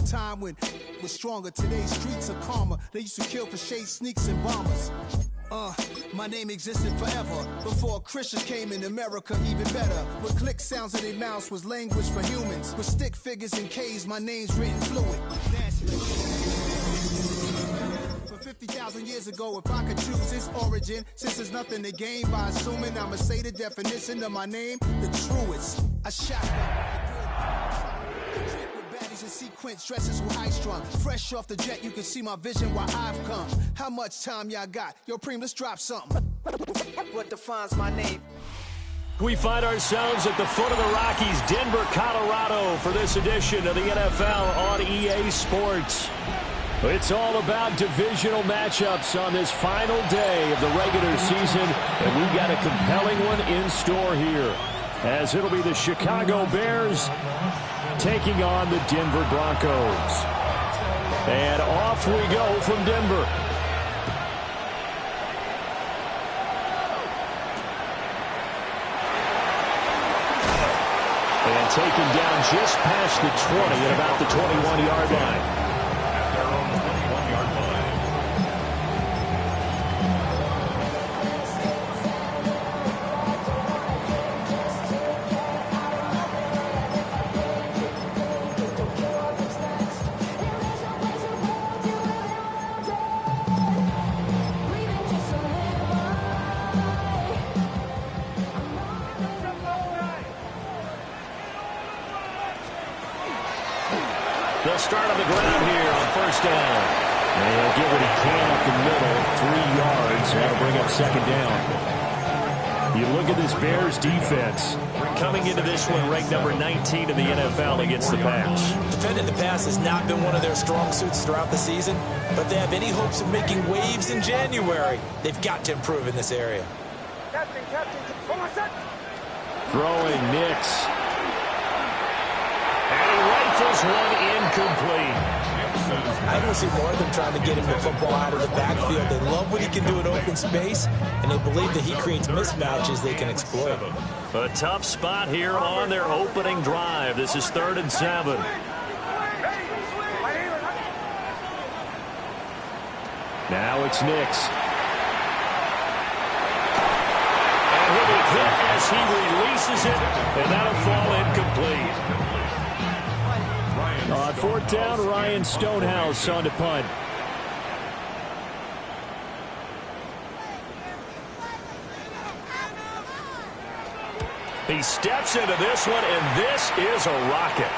time when was stronger. Today's streets are calmer. They used to kill for shade, sneaks, and bombers. My name existed forever. Before Christians came in America, even better. With click sounds in their mouths was language for humans. With stick figures and K's, my name's written fluid. For 50,000 years ago, if I could choose its origin, since there's nothing to gain by assuming, I'ma say the definition of my name, the truest. I shot in sequence, dresses were high strung. Fresh off the jet, you can see my vision where I've come. How much time y'all got? Yo, Preem, let's drop something. What defines my name? We find ourselves at the foot of the Rockies, Denver, Colorado, for this edition of the NFL on EA Sports. It's all about divisional matchups on this final day of the regular season, and we've got a compelling one in store here, as it'll be the Chicago Bears taking on the Denver Broncos. And off we go from Denver. And taken down just past the 20 at about the 21-yard line. They'll start on the ground here on first down. And he'll get what he can up the middle, 3 yards. That'll bring up second down. You look at this Bears defense. Coming into this one, ranked number 19 in the NFL against the pass. Defending the pass has not been one of their strong suits throughout the season, but they have any hopes of making waves in January. They've got to improve in this area. Throwing Nix. And he rifles one incomplete. I don't see more of them trying to get him the football out of the backfield. They love what he can do in open space, and they believe that he creates mismatches they can exploit. A tough spot here on their opening drive. This is 3rd and 7. Now it's Nix. And he'll be hit as he releases it, and that'll fall incomplete. On 4th down, Ryan Stonehouse on to punt. He steps into this one, and this is a rocket.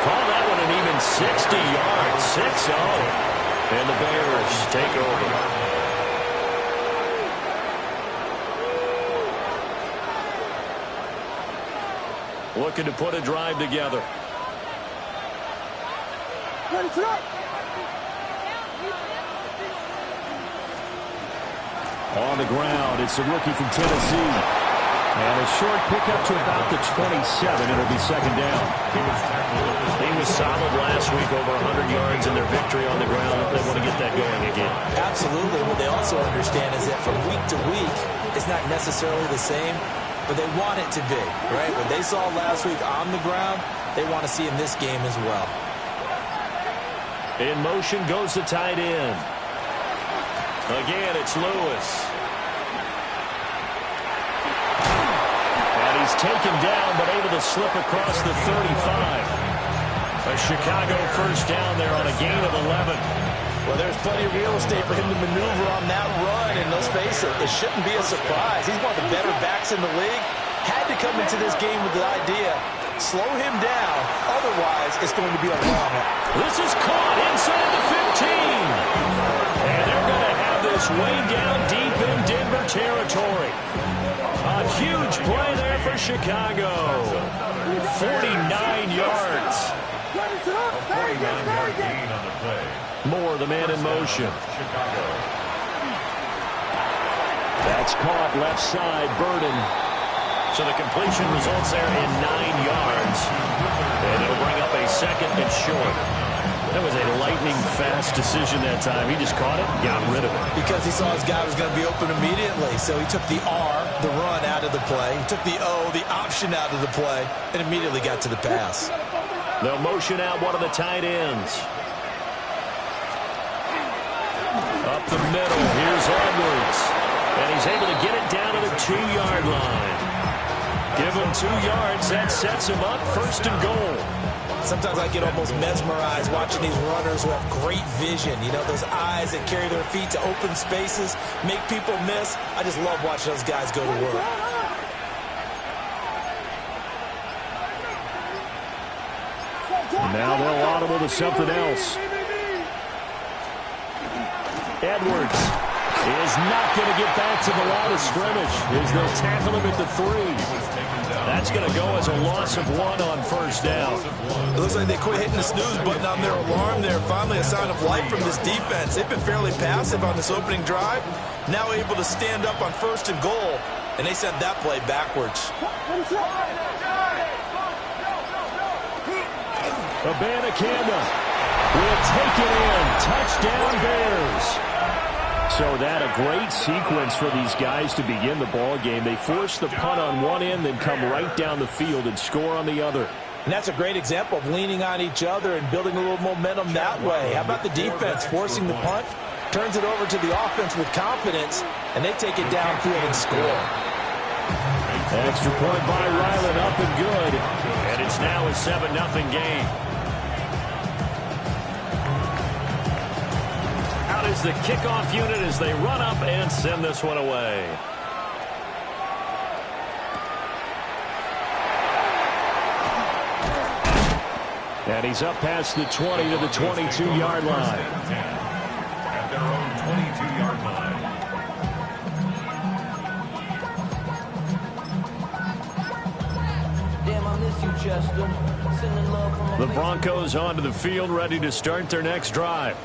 Call that one an even 60 yards, 6-0. And the Bears take over. Looking to put a drive together. On the ground, it's a rookie from Tennessee. And a short pickup to about the 27. It'll be second down. He was solid last week, over 100 yards in their victory on the ground. They want to get that going again. Absolutely. What they also understand is that from week to week, it's not necessarily the same, but they want it to be, right? What they saw last week on the ground, they want to see in this game as well. In motion goes the tight end. Again, it's Lewis. And he's taken down, but able to slip across the 35. A Chicago first down there on a gain of 11. Well, there's plenty of real estate for him to maneuver on that run, and let's face it, it shouldn't be a surprise. He's one of the better backs in the league. Had to come into this game with the idea, slow him down, otherwise it's going to be a long one. This is caught inside the 15. And they're going to have this way down deep in Denver territory. A huge play there for Chicago. 49 yards. A 49-yard gain on the play. Moore, the man in motion. That's caught left side, Burden. So the completion results there in 9 yards. And it'll bring up a second and short. That was a lightning-fast decision that time. He just caught it, got rid of it. Because he saw his guy was going to be open immediately. So he took the R, the run, out of the play. He took the O, the option, out of the play, and immediately got to the pass. They'll motion out one of the tight ends. Up the middle, here's Edwards. And he's able to get it down to the 2-yard line. Give him 2 yards, that sets him up, 1st and goal. Sometimes I get almost mesmerized watching these runners who have great vision. You know, those eyes that carry their feet to open spaces, make people miss. I just love watching those guys go to work. And now they'll audible to something else. Edwards is not going to get back to the line of scrimmage as they'll tackle him at the 3. That's going to go as a loss of 1 on 1st down. It looks like they quit hitting the snooze button on their alarm there. Finally a sign of life from this defense. They've been fairly passive on this opening drive. Now able to stand up on 1st and goal. And they sent that play backwards. Abanikanda will take it in. Touchdown Bears. So that a great sequence for these guys to begin the ball game. They force the punt on one end, then come right down the field and score on the other. And that's a great example of leaning on each other and building a little momentum that way. How about the defense forcing the punt, turns it over to the offense with confidence, and they take it downfield and score. Extra point by Ryland, up and good. And it's now a 7-0 game. Out is the kickoff unit as they run up and send this one away. And he's up past the 20 to the 22-yard line. At their own 22-yard line. Damn, I miss you, Chester. Sending love from The Broncos onto the field, ready to start their next drive.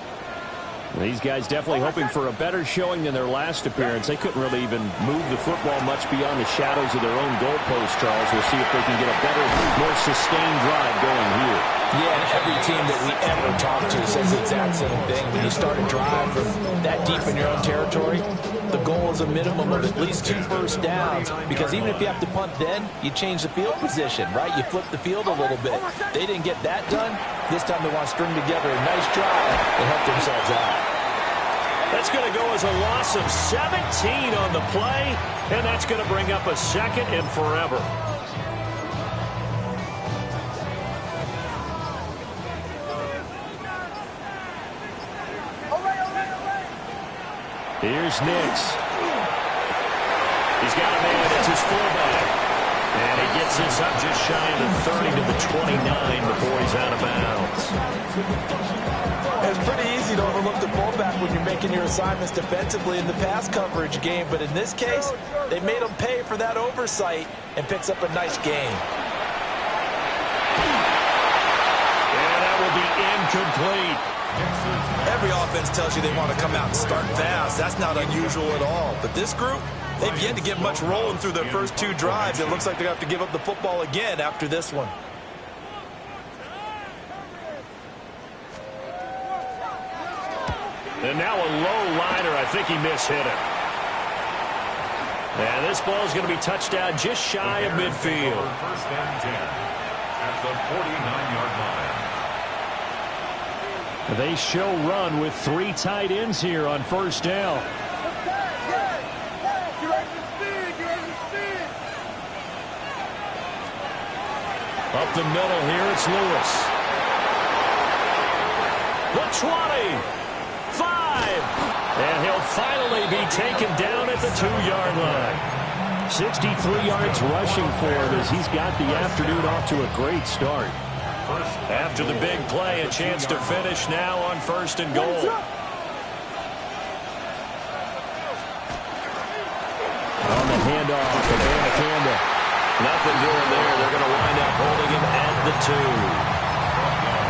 These guys definitely hoping for a better showing than their last appearance. They couldn't really even move the football much beyond the shadows of their own goalpost, Charles. We'll see if they can get a better, more sustained drive going here. Yeah, and every team that we ever talk to says the exact same thing. When you start a drive from that deep in your own territory, the goal is a minimum of at least 2 first downs, because even if you have to punt then, you change the field position, right? You flip the field a little bit. They didn't get that done. This time they want to string together a nice drive and help themselves out. That's going to go as a loss of 17 on the play, and that's going to bring up a 2nd and forever. Here's Nix. He's got a man. It's his fullback. And he gets this up just shy of the 30 to the 29 before he's out of bounds. It's pretty easy to overlook the fullback when you're making your assignments defensively in the pass coverage game. But in this case, they made him pay for that oversight and picks up a nice gain. And that will be incomplete. Every offense tells you they want to come out and start fast. That's not unusual at all. But this group, they've yet to get much rolling through their first 2 drives. It looks like they're going to have to give up the football again after this one. And now a low liner. I think he mishit it. And this ball is going to be touched down just shy of midfield. 1st and 10 at the 49-yard line. They show run with 3 tight ends here on 1st down. Up the middle here, it's Lewis. The 20, 5, and he'll finally be taken down at the 2-yard line. 63 yards rushing for him as he's got the afternoon off to a great start. After the big play, a chance to finish now on 1st and goal. On the handoff, Abanikanda. Nothing doing there. They're going to wind up holding him at the 2.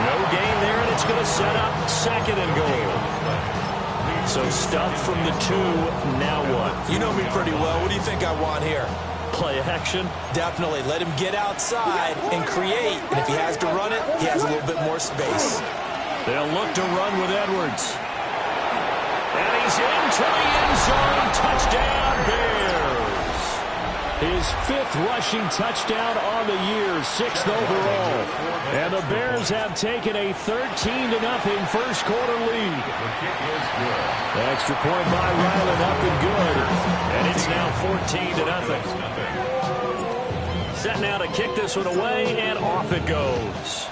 No gain there, and it's going to set up 2nd and goal. So stuff from the 2, now what? You know me pretty well. What do you think I want here? Play action? Definitely. Let him get outside and create. And if he has to run it, he has a little bit more space. They'll look to run with Edwards. And he's into the end zone. Touchdown, Bears. His 5th rushing touchdown on the year, 6th overall. And the Bears have taken a 13-0 first quarter lead. Extra point by Ryland up and good. And it's now 14-0. Set now to kick this one away, and off it goes.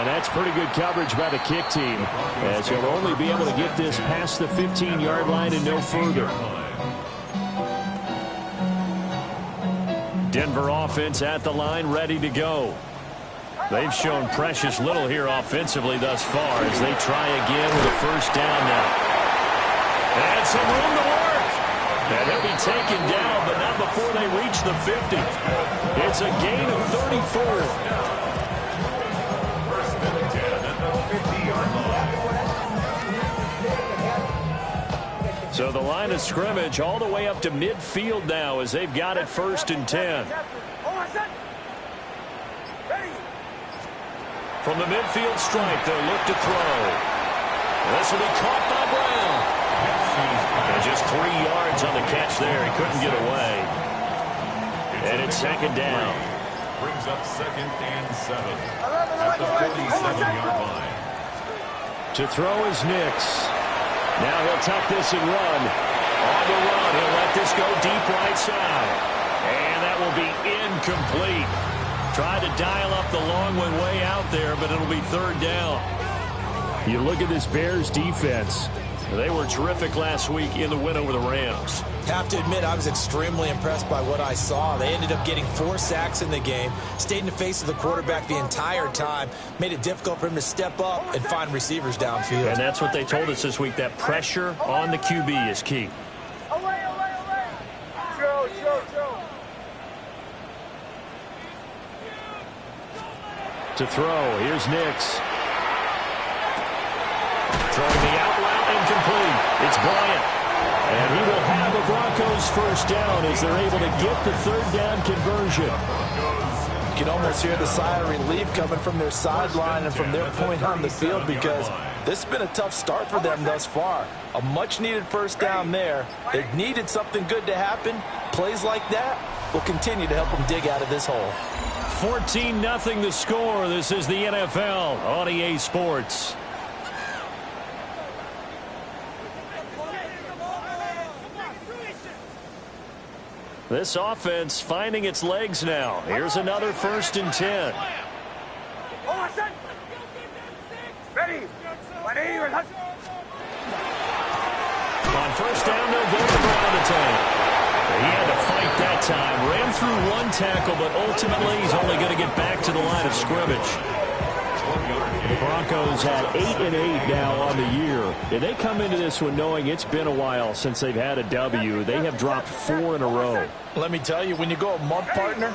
That's pretty good coverage by the kick team, as he'll only be able to get this past the 15-yard line and no further. Denver offense at the line, ready to go. They've shown precious little here offensively thus far as they try again with a first down now. And some room to work. And he'll be taken down, but not before they reach the 50. It's a gain of 34. So the line of scrimmage all the way up to midfield now as they've got it 1st and 10. From the midfield stripe, they'll look to throw. This will be caught by Brown. And just 3 yards on the catch there. He couldn't get away. And it's 2nd down. Brings up 2nd and 7 at the 47-yard line. To throw is Nix. Now he'll tuck this and run. On the run, he'll let this go deep right side. And that will be incomplete. Tried to dial up the long one way out there, but it'll be 3rd down. You look at this Bears defense. They were terrific last week in the win over the Rams. Have to admit, I was extremely impressed by what I saw. They ended up getting 4 sacks in the game, stayed in the face of the quarterback the entire time, made it difficult for him to step up and find receivers downfield. And that's what they told us this week, that pressure on the QB is key. To throw, here's Nix. Throwing the out route, incomplete. It's Bryant. And he will have the Broncos first down as they're able to get the 3rd down conversion. You can almost hear the sigh of relief coming from their sideline and from their point on the field, because this has been a tough start for them thus far. A much-needed first down there. They needed something good to happen. Plays like that will continue to help them dig out of this hole. 14-0 the score. This is the NFL on EA Sports. This offense finding its legs now. Here's another 1st and 10. On 1st down, they'll go to Brown to take. He had to fight that time. Ran through 1 tackle, but ultimately he's only going to get back to the line of scrimmage. The Broncos had 8-8 now on the year. And they come into this one knowing it's been a while since they've had a W. They have dropped 4 in a row. Let me tell you, when you go a month, partner,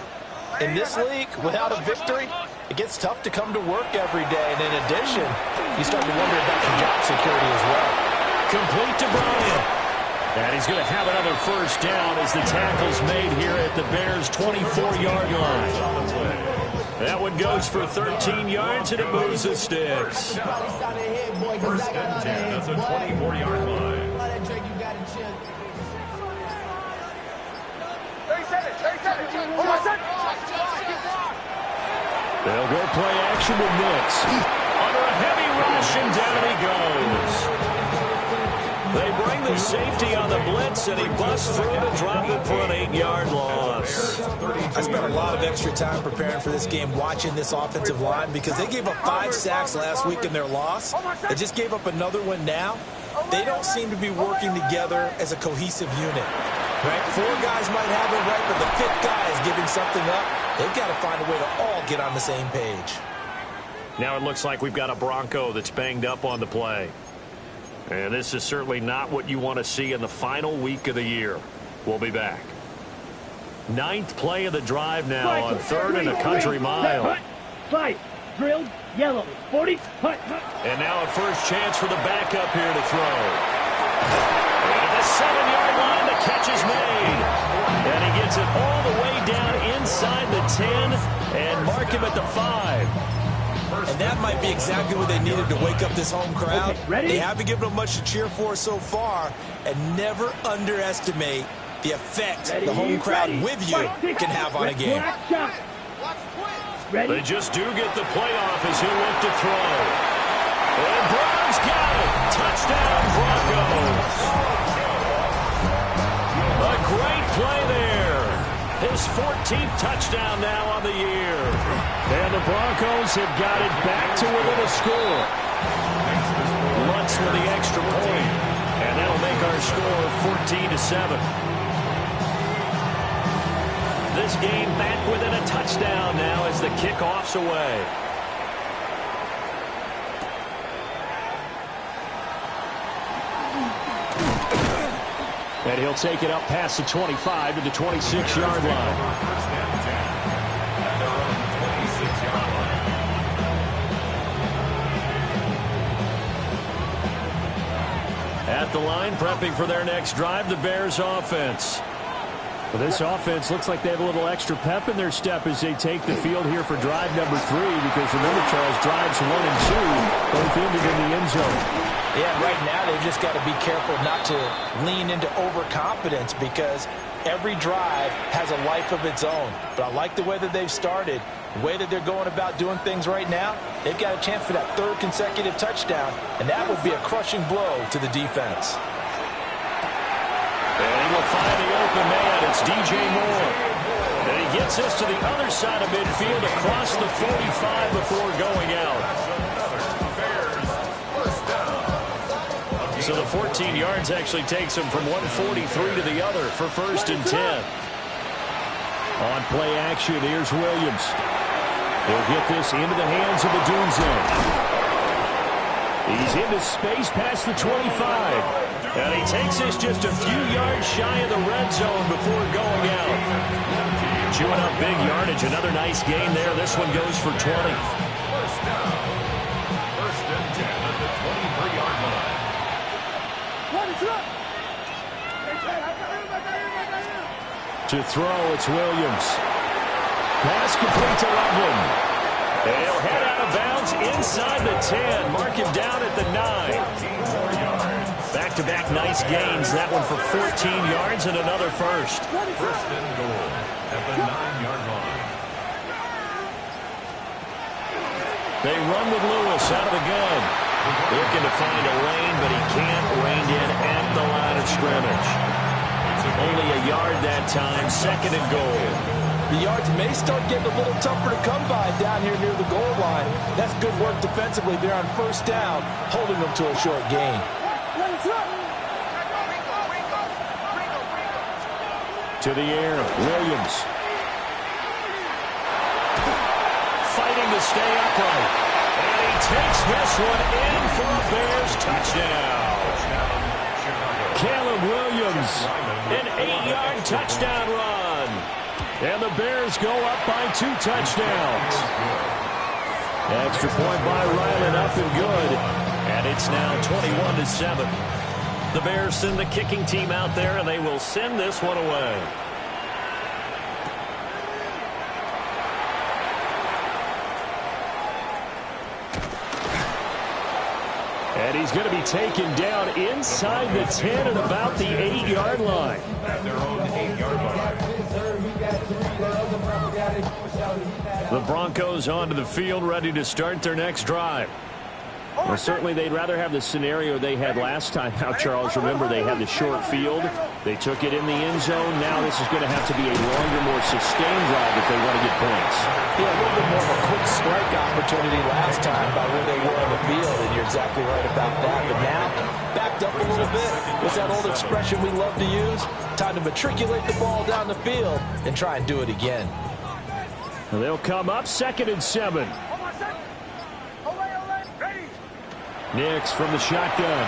in this league, without a victory, it gets tough to come to work every day. And in addition, you start to wonder about your job security as well. Complete to Bryant. And he's going to have another first down as the tackle's made here at the Bears' 24-yard line. That one goes for 13 yards, and it moves the sticks. 1st and 10 at the 24-yard line. They'll go play action with Nix. Under a heavy rush, and down he goes. They bring the safety on the blitz, and he busts through to drop it for an 8-yard loss. I spent a lot of extra time preparing for this game, watching this offensive line, because they gave up 5 sacks last week in their loss. They just gave up another one now. They don't seem to be working together as a cohesive unit. Right? 4 guys might have it right, but the 5th guy is giving something up. They've got to find a way to all get on the same page. Now it looks like we've got a Bronco that's banged up on the play. And this is certainly not what you want to see in the final week of the year. We'll be back. 9th play of the drive now on 3rd and a country mile. Slide, drilled, yellow, 40, hut. And now a first chance for the backup here to throw. And at the 7-yard line, the catch is made. And he gets it all the him at the 5. And that might be exactly what they needed to wake up this home crowd. Ready? They haven't given them much to cheer for so far, and never underestimate the effect the home crowd with you can have on a game. They just do get the play off as he'll look to throw. And Brown's got it. Touchdown, Broncos. A great play there. His 14th touchdown now on the year. And the Broncos have got it back to within a score. Lutz with the extra point. And that'll make our score 14-7. This game back within a touchdown now as the kickoff's away. And he'll take it up past the 25 to the 26-yard line. First down 10 at their own 26-yard line. At the line, prepping for their next drive, the Bears offense. Well, this offense looks like they have a little extra pep in their step as they take the field here for drive number 3, because remember, Charles, drives 1 and 2 both ended in the end zone. Yeah, right now they've just got to be careful not to lean into overconfidence, because every drive has a life of its own. But I like the way that they've started, the way that they're going about doing things right now. They've got a chance for that 3rd consecutive touchdown, and that would be a crushing blow to the defense. And he will find the open man. It's DJ Moore. And he gets us to the other side of midfield across the 45 before going out. So the 14 yards actually takes him from 143 to the other for 1st and 10. On play action, here's Williams. He'll get this into the hands of the Dune zone. He's into space past the 25. And he takes this just a few yards shy of the red zone before going out. Chewing up big yardage. Another nice gain there. This one goes for 20. First down. 1st and 10 at the 23-yard line. To throw, it's Williams. Pass complete to Loveland. And he'll head out of bounds inside the 10. Mark him down at the 9. Back-to-back nice gains. That one for 14 yards and another first. 1st and goal at the 9-yard line. They run with Lewis out of the gun. Looking to find a lane, but he can't. Reined in at the line of scrimmage. Only a yard that time. 2nd and goal. The yards may start getting a little tougher to come by down here near the goal line. That's good work defensively there on 1st down, holding them to a short gain. To the air, Williams. Fighting to stay upright. And he takes this one in for a Bears touchdown. Caleb Williams, an 8-yard touchdown run. And the Bears go up by 2 touchdowns. Extra point by Ryland, up and good. And it's now 21-7. The Bears send the kicking team out there, and they will send this one away. And he's going to be taken down inside the 10 at about the 8-yard line. At their own 8-yard line. The Broncos onto the field, ready to start their next drive. Well, certainly they'd rather have the scenario they had last time out, Charles. Remember, they had the short field. They took it in the end zone. Now this is going to have to be a longer, more sustained drive if they want to get points. Yeah, a little bit more of a quick strike opportunity last time by where they were on the field, and you're exactly right about that. But now, backed up a little bit. What's that old expression we love to use? Time to matriculate the ball down the field and try and do it again. They'll come up 2nd and 7. Nix from the shotgun.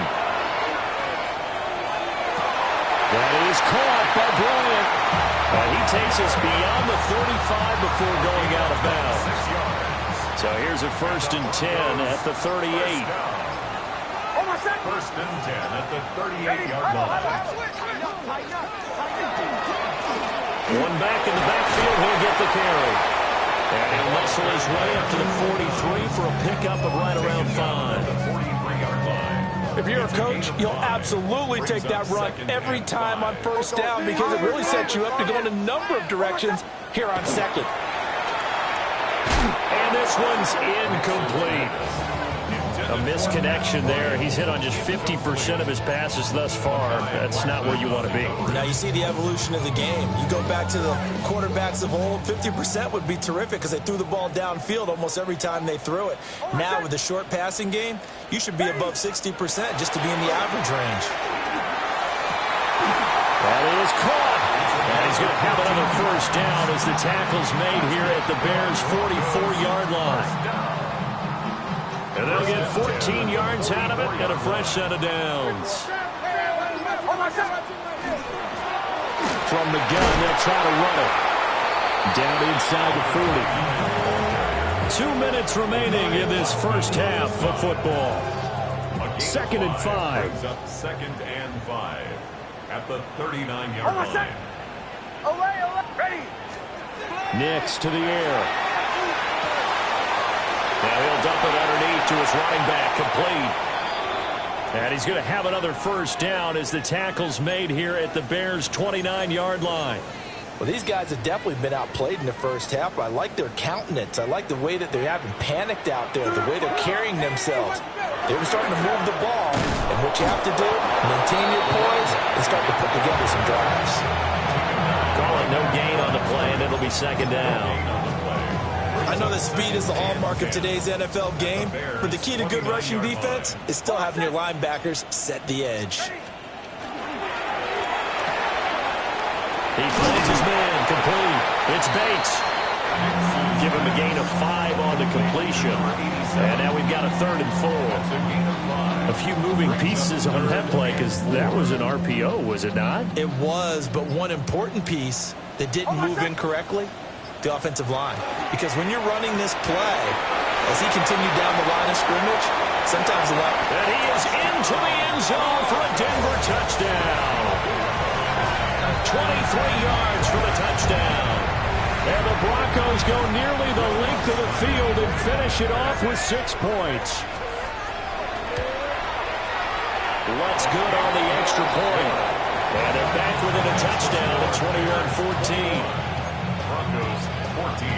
That is caught by Bryant. He takes us beyond the 35 before going out of bounds. So here's a 1st and 10 at the 38. 1st and 10 at the 38-yard line. One back in the backfield. He'll get the carry. And he'll muscle his way up to the 43 for a pickup of right around 5. If you're a coach, you'll absolutely take that run every time on first down because it really sets you up to go in a number of directions here on second. And this one's incomplete. A misconnection there. He's hit on just 50% of his passes thus far. That's not where you want to be. Now you see the evolution of the game. You go back to the quarterbacks of old, 50% would be terrific because they threw the ball downfield almost every time they threw it. Now with the short passing game, you should be above 60% just to be in the average range. That is caught. And he's going to have another first down as the tackle's made here at the Bears' 44-yard line. And they'll get 14 yards out of it and a fresh set of downs. From the gun, they'll try to run it. Down inside the 40. 2 minutes remaining in this first half of football. 2nd and 5. 2nd and 5 at the 39-yard line. Nix to the air. Now he'll dump it underneath to his running back, complete. And he's going to have another first down as the tackle's made here at the Bears' 29-yard line. Well, these guys have definitely been outplayed in the first half, but I like their countenance. I like the way that they haven't panicked out there, the way they're carrying themselves. They're starting to move the ball, and what you have to do, maintain your poise and start to put together some drives. Call it no gain on the play, and it'll be 2nd down. I know that speed is the hallmark of today's NFL game, but the key to good rushing defense is still having your linebackers set the edge. He finds his man, complete. It's Bates. Give him a gain of 5 on the completion. And now we've got a 3rd and 4. A few moving pieces on that play because that was an RPO, was it not? It was, but one important piece that didn't move incorrectly, the offensive line. Because when you're running this play, as he continued down the line of scrimmage, sometimes the line... And he is into the end zone for a Denver touchdown. 23 yards for the touchdown. And the Broncos go nearly the length of the field and finish it off with 6 points. What's good on the extra point? And they're back within a touchdown at 20-yard 14. Broncos 14.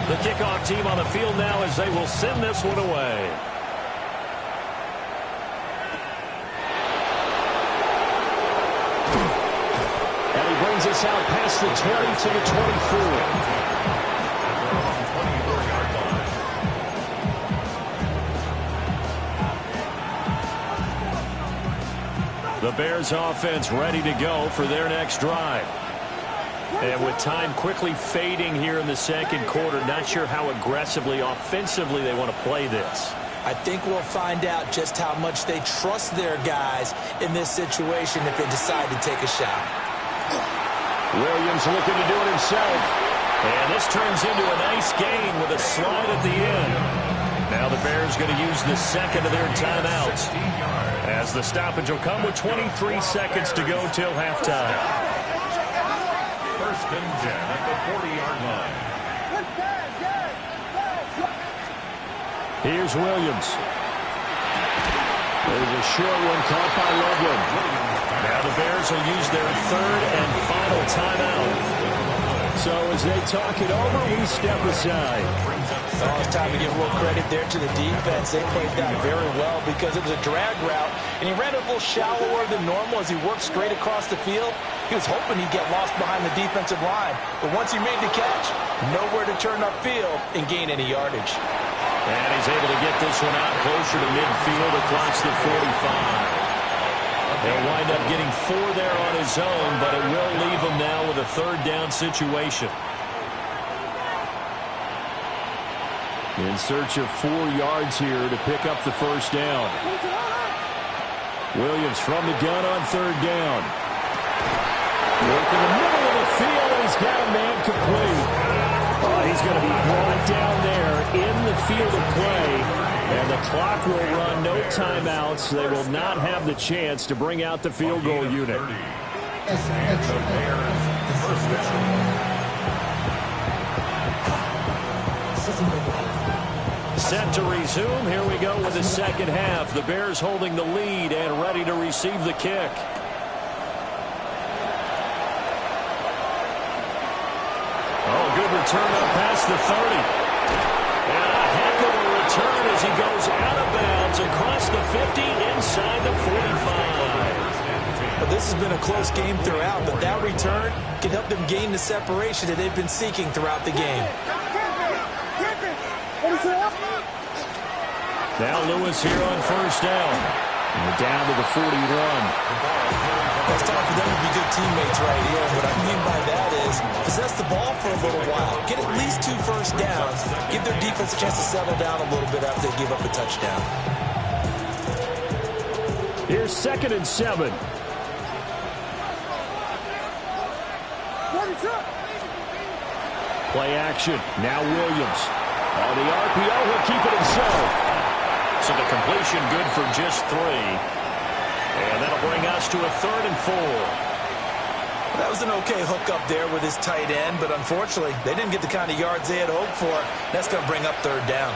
The kickoff team on the field now as they will send this one away. And he brings us out past the 20 to the 24. The Bears offense ready to go for their next drive. And with time quickly fading here in the second quarter, not sure how aggressively, offensively they want to play this. I think we'll find out just how much they trust their guys in this situation if they decide to take a shot. Williams looking to do it himself. And this turns into a nice gain with a slide at the end. Now the Bears going to use the second of their timeouts, as the stoppage will come with 23 seconds to go till halftime. 1st and 10 at the 40-yard line. Here's Williams. There's a short one caught by Loveland. Now the Bears will use their 3rd and final timeout. So as they talk it over, we step aside. Oh, it's time to give a little credit there to the defense. They played that very well because it was a drag route, and he ran a little shallower than normal as he worked straight across the field. He was hoping he'd get lost behind the defensive line, but once he made the catch, nowhere to turn upfield and gain any yardage. And he's able to get this one out closer to midfield across the 45. He'll wind up getting 4 there on his own, but it will leave him now with a 3rd down situation. In search of 4 yards here to pick up the first down. Williams from the gun on 3rd down. Work in the middle of the field, and he's got a man complete. He's going to be brought down there in the field of play. And the clock will run, no timeouts. They will not have the chance to bring out the field goal unit. And the Bears First down. Set to resume. Here we go with the second half. The Bears holding the lead and ready to receive the kick. Oh, good return up past the 30. And a heck of a return as he goes out of bounds across the 50 inside the 45. But this has been a close game throughout, but that return can help them gain the separation that they've been seeking throughout the game. Now Lewis here on first down. And we're down to the 41. It's time for them to be good teammates right here. What I mean by that is possess the ball for a little while. Get at least 2 first downs. Give their defense a chance to settle down a little bit after they give up a touchdown. Here's 2nd and 7. Play action. Now Williams. On the RPO, he'll keep it himself. So the completion good for just 3. And that'll bring us to a 3rd and 4. That was an okay hook up there with his tight end, but unfortunately, they didn't get the kind of yards they had hoped for. That's going to bring up 3rd down.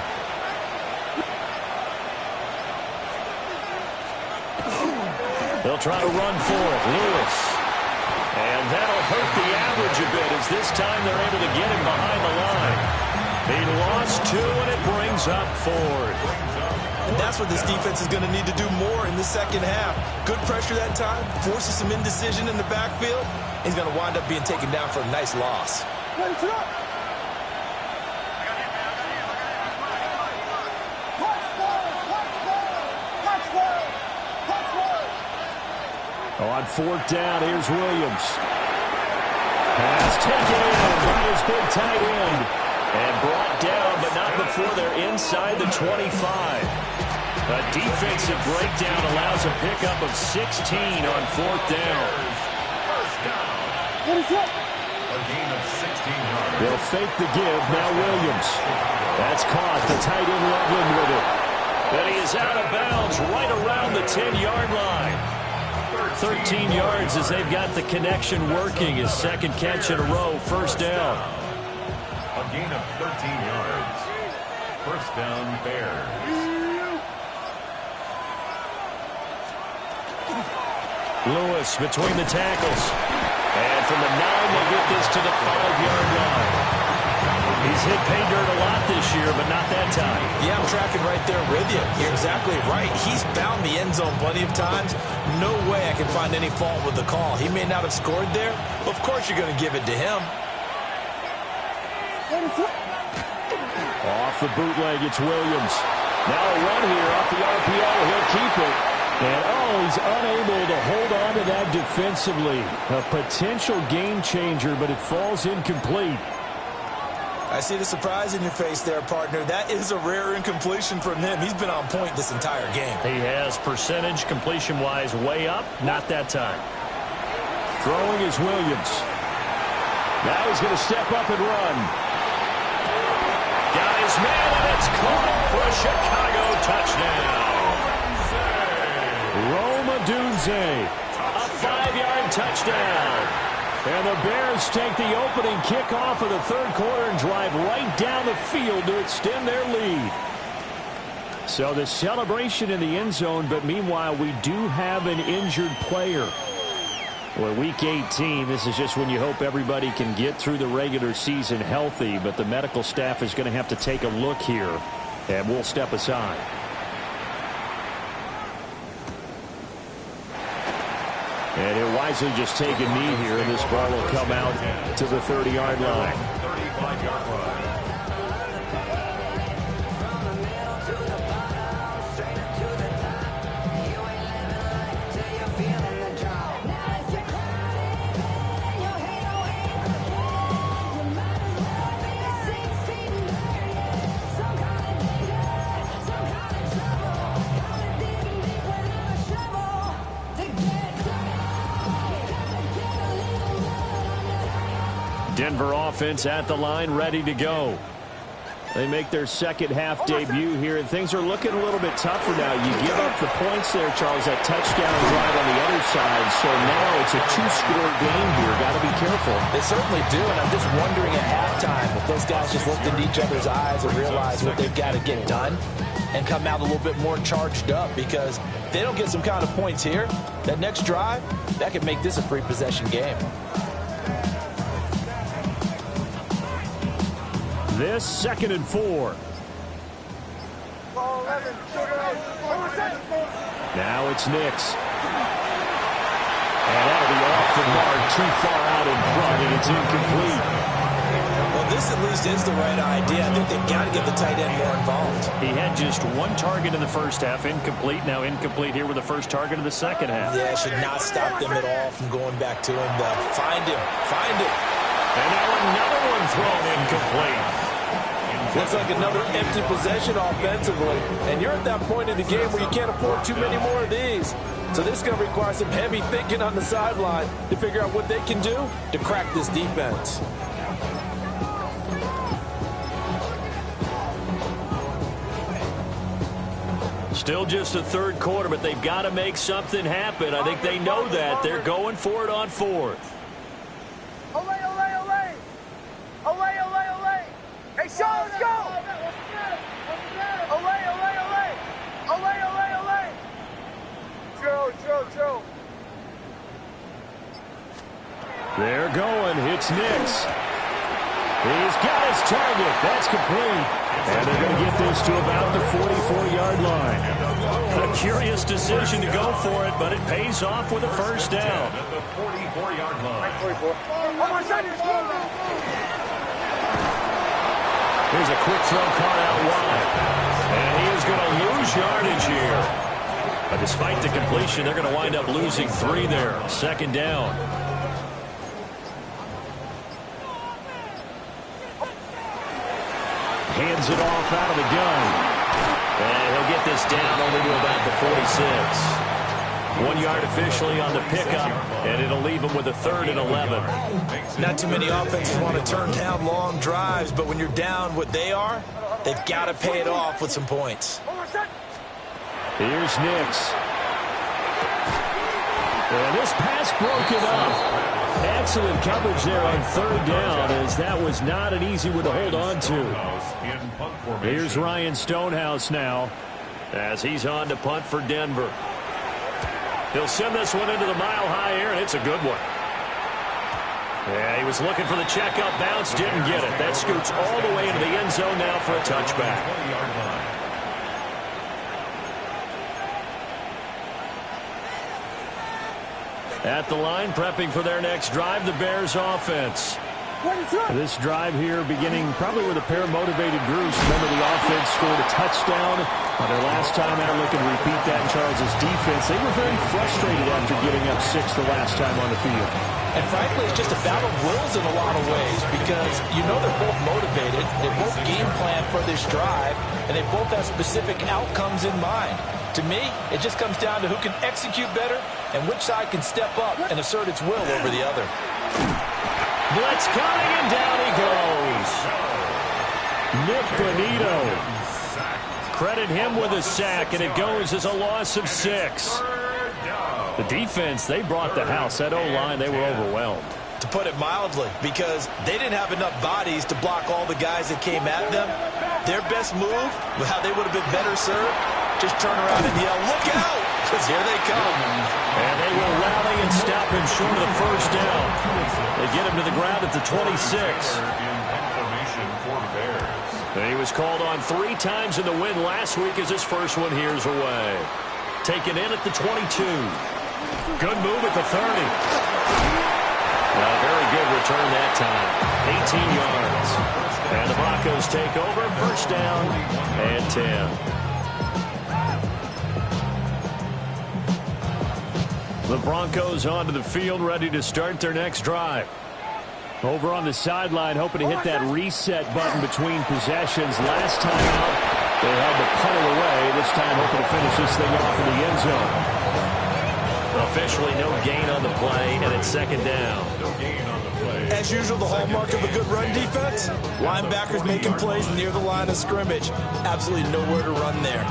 They'll try to run for it. Lewis. And that'll hurt the average a bit as this time they're able to get him behind the line. He lost 2, and it brings up 4th. And that's what this defense is going to need to do more in the second half. Good pressure that time, forces some indecision in the backfield. He's going to wind up being taken down for a nice loss. On 4th down, here's Williams. Pass taken in by his big tight end. And brought down, but not before they're inside the 25. A defensive breakdown allows a pickup of 16 on 4th down. First down. A gain of 16 yards. They'll fake the give. Now Williams. That's caught. The tight end Loveland with it. But he is out of bounds right around the 10-yard line. 13 yards as they've got the connection working. His 2nd catch in a row. First down. A gain of 13 yards. First down, Bears. Lewis between the tackles. And from the 9, they get this to the 5-yard line. He's hit pay dirt a lot this year, but not that time. Yeah, I'm tracking right there with you. You're exactly right. He's found the end zone plenty of times. No way I can find any fault with the call. He may not have scored there, but of course you're going to give it to him. Off the bootleg, it's Williams. Now a run here off the RPO. He'll keep it. And, he's unable to hold on to that defensively. A potential game changer, but it falls incomplete. I see the surprise in your face there, partner. That is a rare incompletion from him. He's been on point this entire game. He has percentage completion-wise way up. Not that time. Throwing is Williams. Now he's going to step up and run. Got his man, and it's caught for a Chicago touchdown. Rome Odunze, a 5-yard touchdown. And the Bears take the opening kickoff of the 3rd quarter and drive right down the field to extend their lead. So the celebration in the end zone, but meanwhile we do have an injured player. Well, Week 18, this is just when you hope everybody can get through the regular season healthy, but the medical staff is going to have to take a look here, and we'll step aside. And he'll wisely just take a knee here, and this ball will come out to the 30-yard line. 35-yard line. Denver offense at the line, ready to go. They make their second half debut here, and things are looking a little bit tougher now. You give up the points there, Charles, that touchdown drive on the other side. So now it's a two-score game here. Got to be careful. They certainly do, and I'm just wondering at halftime if those guys just looked into each other's eyes and realized what they've got to get done and come out a little bit more charged up, because if they don't get some kind of points here, that next drive, that could make this a free possession game. This 2nd and 4. Now it's Nix. And that'll be off the mark, too far out in front, and it's incomplete. Well, this at least is the right idea. I think they've got to get the tight end more involved. He had just one target in the first half, incomplete. Now incomplete here with the first target of the second half. Yeah, should not stop them at all from going back to him, though. Find him. Find him. And now another one thrown incomplete. Looks like another empty possession offensively. And you're at that point in the game where you can't afford too many more of these. So this is going to require some heavy thinking on the sideline to figure out what they can do to crack this defense. Still just the third quarter, but they've got to make something happen. I think they know that. They're going for it on 4th. Olay, olay, olay. Olay, olay, olay. Hey, Sean, let's go. Olay, olay, olay. Olay, olay, olay. Joe. They're going. It's Nix. He's got his target. That's complete. And they're going to get this to about the 44-yard line. A curious decision to go for it, but it pays off with a first down. At the 44-yard line. Here's a quick throw caught out wide. And he is going to lose yardage here. But despite the completion, they're going to wind up losing 3 there. 2nd down. Hands it off out of the gun. And he'll get this down only to about the 46. 1 yard officially on the pickup, and it'll leave him with a 3rd and 11. Not too many offenses want to turn down long drives, but when you're down what they are, they've got to pay it off with some points. Here's Nix. And this pass broken up. Excellent coverage there on 3rd down, as that was not an easy one to hold on to. Here's Ryan Stonehouse now, as he's on to punt for Denver. He'll send this one into the mile-high air, and it's a good one. Yeah, he was looking for the check-up bounce, didn't get it. That scoots all the way into the end zone now for a touchback. At the line, prepping for their next drive, the Bears offense. This drive here beginning probably with a pair of motivated groups. Remember, the offense scored a touchdown on their last time out. Looking to repeat that in Charles' defense. They were very frustrated after giving up 6 the last time on the field. And frankly, it's just a battle of wills in a lot of ways, because you know they're both motivated, they both game plan for this drive, and they both have specific outcomes in mind. To me, it just comes down to who can execute better and which side can step up and assert its will over the other. Blitz coming, and down he goes. Nick Bonito. Credit him with a sack, and it goes as a loss of 6. The defense, they brought the house. That O-line, they were overwhelmed. To put it mildly, because they didn't have enough bodies to block all the guys that came at them. Their best move, how they would have been better served, just turn around and yell, "Look out!" Because here they come. And they will rally and stop him short of the first down. They get him to the ground at the 26. He was called on 3 times in the win last week as his first one here's away. Taken in at the 22. Good move at the 30. Very good return that time. 18 yards. And the Broncos take over. First down and 10. The Broncos onto the field, ready to start their next drive. Over on the sideline, hoping to hit that reset button between possessions. Last time out, they had to punt it away. This time, hoping to finish this thing off in the end zone. Officially no gain on the play, and it's second down. No gain on the play. As usual, the hallmark of a good run defense, linebackers making plays near the line of scrimmage. Absolutely nowhere to run there.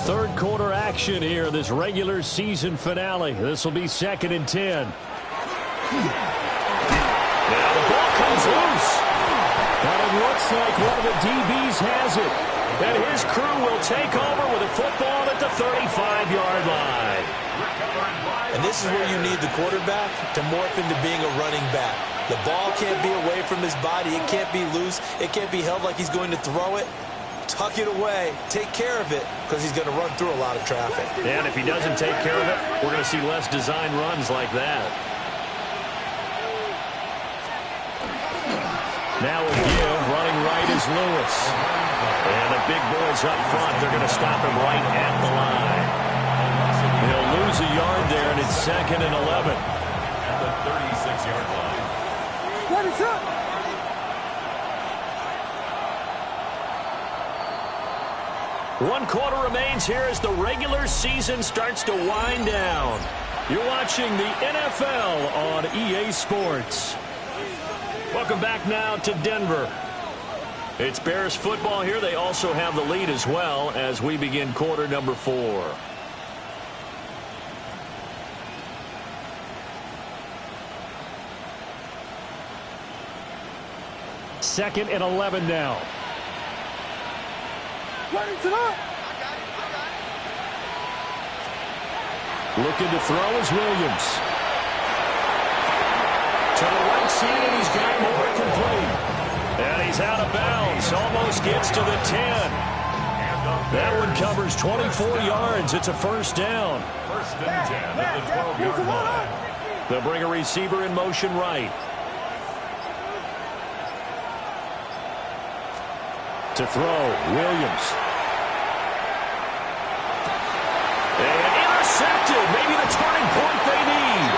Third quarter action here, this regular season finale. This will be 2nd and 10. Now the ball comes loose. But it looks like one of the DBs has it. And his crew will take over with a football at the 35-yard line. And this is where you need the quarterback to morph into being a running back. The ball can't be away from his body. It can't be loose. It can't be held like he's going to throw it. Tuck it away. Take care of it because he's going to run through a lot of traffic. And if he doesn't take care of it, we're going to see less design runs like that. Now a give, running right is Lewis. And the big boys up front, they're going to stop him right at the line. He'll lose a yard there, and it's 2nd and 11. At the 36-yard line. What is up? One quarter remains here as the regular season starts to wind down. You're watching the NFL on EA Sports. Welcome back now to Denver. It's Bears football here. They also have the lead as well as we begin quarter number 4. Second and 11 now. Looking to throw is Williams. To the right side, and he's got more complete. And he's out of bounds. Almost gets to the 10. That one covers 24 yards. It's a first down. 1st and 10 at the 12-yard line. They'll bring a receiver in motion right. To throw, Williams. And intercepted. Maybe the turning point they need.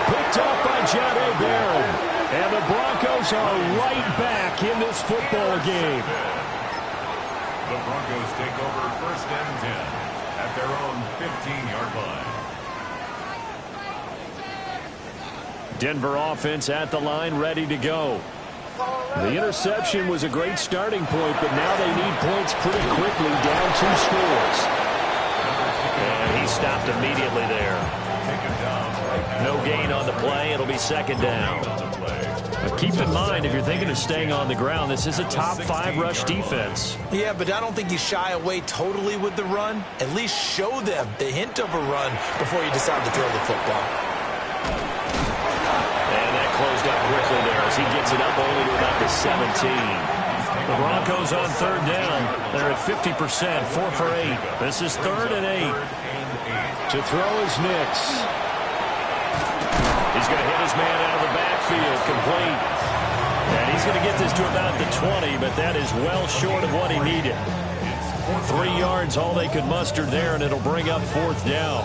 Picked up by Jahdae Barron. And the Broncos are right back in this football game. The Broncos take over 1st and 10 at their own 15-yard line. Denver offense at the line, ready to go. The interception was a great starting point, but now they need points pretty quickly, down 2 scores. And he stopped immediately there. No gain on the play. It'll be 2nd down. But keep in mind, if you're thinking of staying on the ground, this is a top 5 rush defense. Yeah, but I don't think you shy away totally with the run. At least show them the hint of a run before you decide to throw the football. And that closed up quickly there as he gets it up only to about the 17. The Broncos on 3rd down. They're at 50%, 4 for 8. This is 3rd and 8. To throw is Nix. He's going to hit his man out of the backfield, complete. And he's going to get this to about the 20, but that is well short of what he needed. 3 yards, all they could muster there, and it'll bring up 4th down.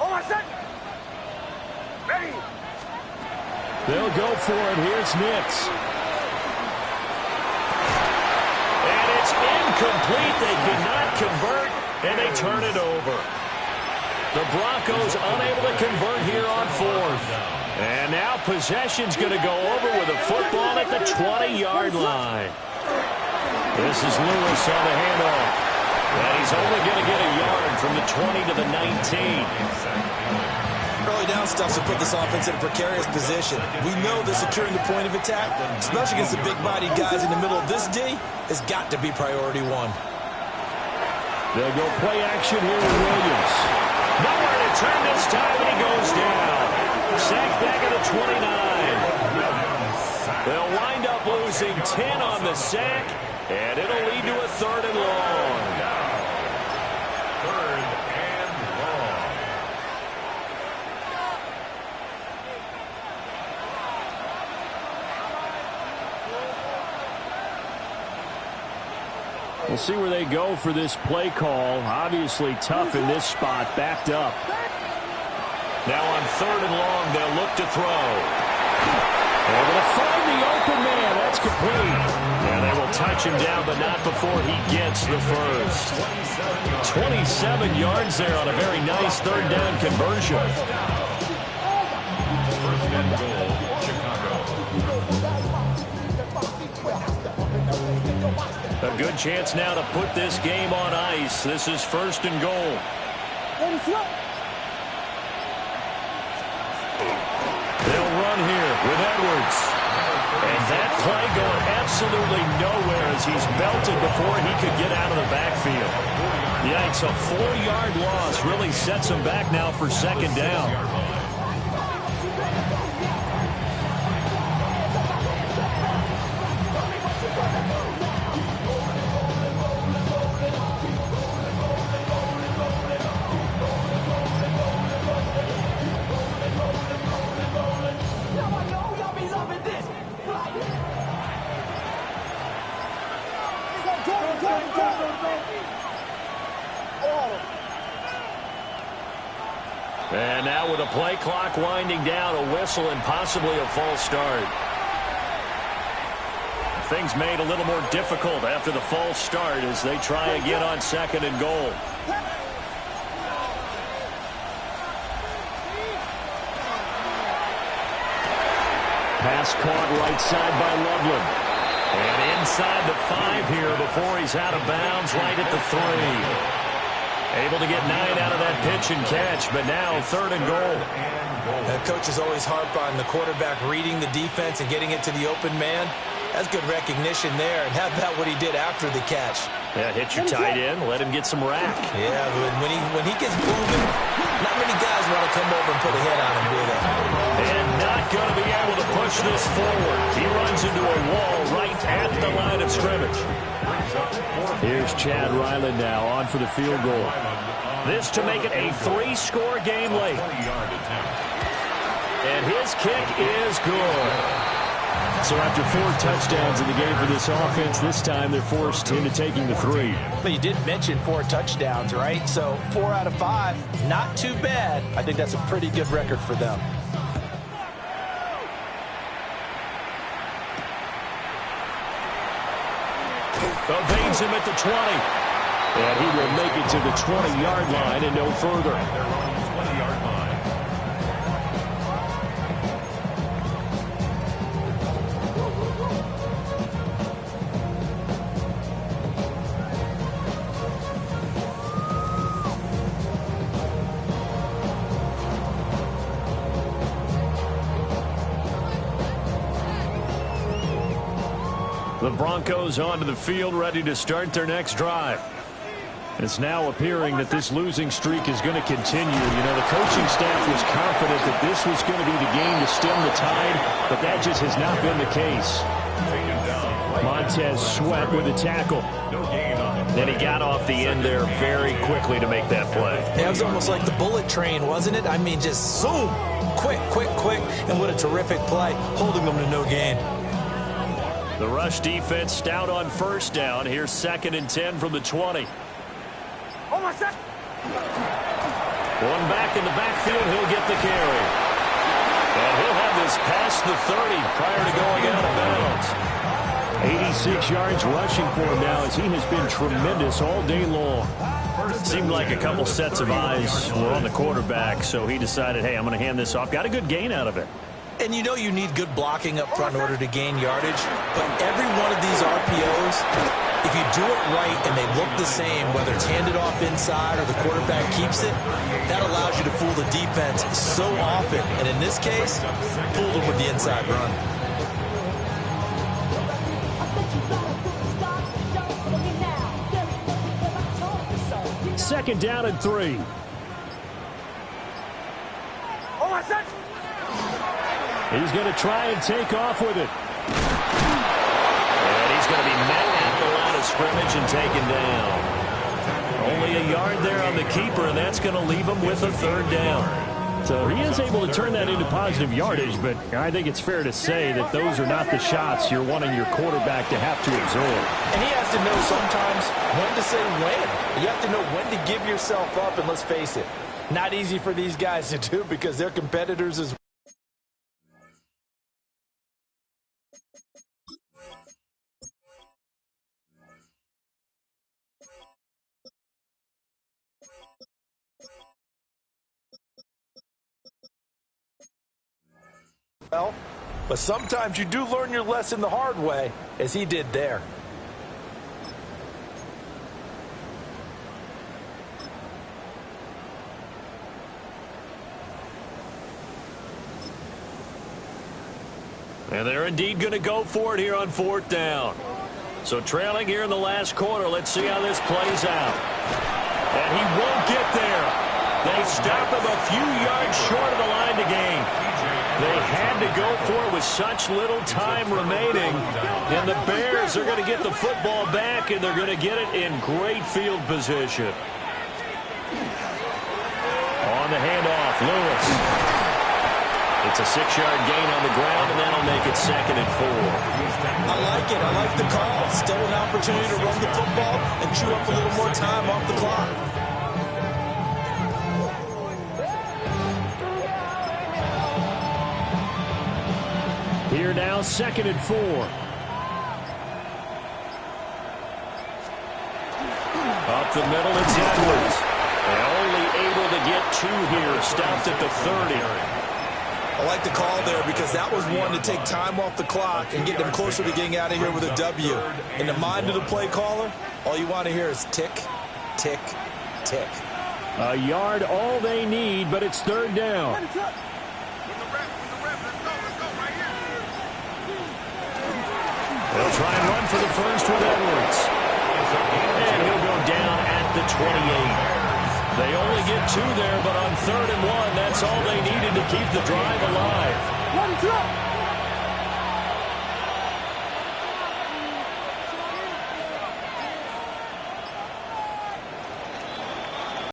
Hold on a second. Ready. They'll go for it. Here's Nix. And it's incomplete. They could not convert, and they turn it over. The Broncos unable to convert here on 4th. And now possession's going to go over with a football at the 20-yard line. This is Lewis on the handoff. And he's only going to get a yard from the 20 to the 19. Early down stuff to put this offense in a precarious position. We know that securing the point of attack, especially against the big-bodied guys in the middle of this D, has got to be priority 1. They'll go play action here with Williams. Nowhere to turn this time, and he goes down. Sacked back at the 29. They'll wind up losing 10 on the sack, and it'll lead to a 3rd and long. 3rd and long. We'll see where they go for this play call. Obviously tough in this spot, backed up. Now on 3rd and long, they'll look to throw. They're going to find the open man. That's complete. And they will touch him down, but not before he gets the first. 27 yards there on a very nice 3rd down conversion. First and goal, Chicago. A good chance now to put this game on ice. This is 1st and goal. They'll run here with Edwards. And that play going absolutely nowhere as he's belted before he could get out of the backfield. Yikes, a 4-yard loss really sets him back now for 2nd down. And now with a play clock winding down, a whistle and possibly a false start. Things made a little more difficult after the false start as they try again on 2nd and goal. Pass caught right side by Loveland. And inside the 5 here before he's out of bounds right at the 3. Able to get 9 out of that pitch and catch, but now 3rd and goal. Coaches always harp on the quarterback reading the defense and getting it to the open man. That's good recognition there. And how about what he did after the catch? Yeah, hit your tight end, let him get some rack. Yeah, but when he gets moving, not many guys want to come over and put a hit on him, do they? And not going to be able to push this forward. He runs into a wall right at the line of scrimmage. Here's Chad Ryland now on for the field goal. This to make it a 3-score game late. And his kick is good. So after 4 touchdowns in the game for this offense, this time they're forced into taking the 3. But you did mention 4 touchdowns, right? So 4 out of 5, not too bad. I think that's a pretty good record for them. Evades him at the 20. And he will make it to the 20-yard line and no further. They're on the 20-yard line. The Broncos onto the field, ready to start their next drive. It's now appearing that this losing streak is going to continue. You know, the coaching staff was confident that this was going to be the game to stem the tide, but that just has not been the case. Montez Sweat with a tackle. Then he got off the end there very quickly to make that play. It was almost like the bullet train, wasn't it? I mean, just zoom, quick, quick, quick, and what a terrific play, holding them to no gain. The rush defense stout on 1st down. Here's 2nd and 10 from the 20. Oh, my son. One back in the backfield, he'll get the carry. And he'll have this past the 30 prior to going out of bounds. 86 yards rushing for him now as he has been tremendous all day long. Seemed like a couple sets of eyes were on the quarterback, so he decided, hey, I'm going to hand this off. Got a good gain out of it. And you know you need good blocking up front in order to gain yardage. But every one of these RPOs, if you do it right and they look the same, whether it's handed off inside or the quarterback keeps it, that allows you to fool the defense so often. And in this case, fooled them with the inside run. Second down and 3. Oh, my son. He's going to try and take off with it. And he's going to be met at the line of scrimmage and taken down. Only a yard there on the keeper, and that's going to leave him with a 3rd down. So he is able to turn that into positive yardage, but I think it's fair to say that those are not the shots you're wanting your quarterback to have to absorb. And he has to know sometimes when to say when. You have to know when to give yourself up, and let's face it, Not easy for these guys to do because they're competitors as well. But sometimes you do learn your lesson the hard way, as he did there. And they're indeed going to go for it here on 4th down. So trailing here in the last quarter. Let's see how this plays out. And he won't get there. They stop him a few yards short of the line to gain. They had to go for it with such little time remaining. And the Bears are going to get the football back, and they're going to get it in great field position. On the handoff, Lewis. It's a 6-yard gain on the ground, and that'll make it 2nd and 4. I like it. I like the call. Still an opportunity to run the football and chew up a little more time off the clock. Here now, 2nd and 4. Up the middle, it's Edwards. And only able to get 2 here. Stopped at the 30. I like the call there because that was one to take time off the clock and get them closer to getting out of here with a W. In the mind of the play caller, all you want to hear is tick, tick, tick. A yard all they need, but it's 3rd down. They'll try and run for the first with Edwards. And he'll go down at the 28. They only get 2 there, but on 3rd and 1, that's all they needed to keep the drive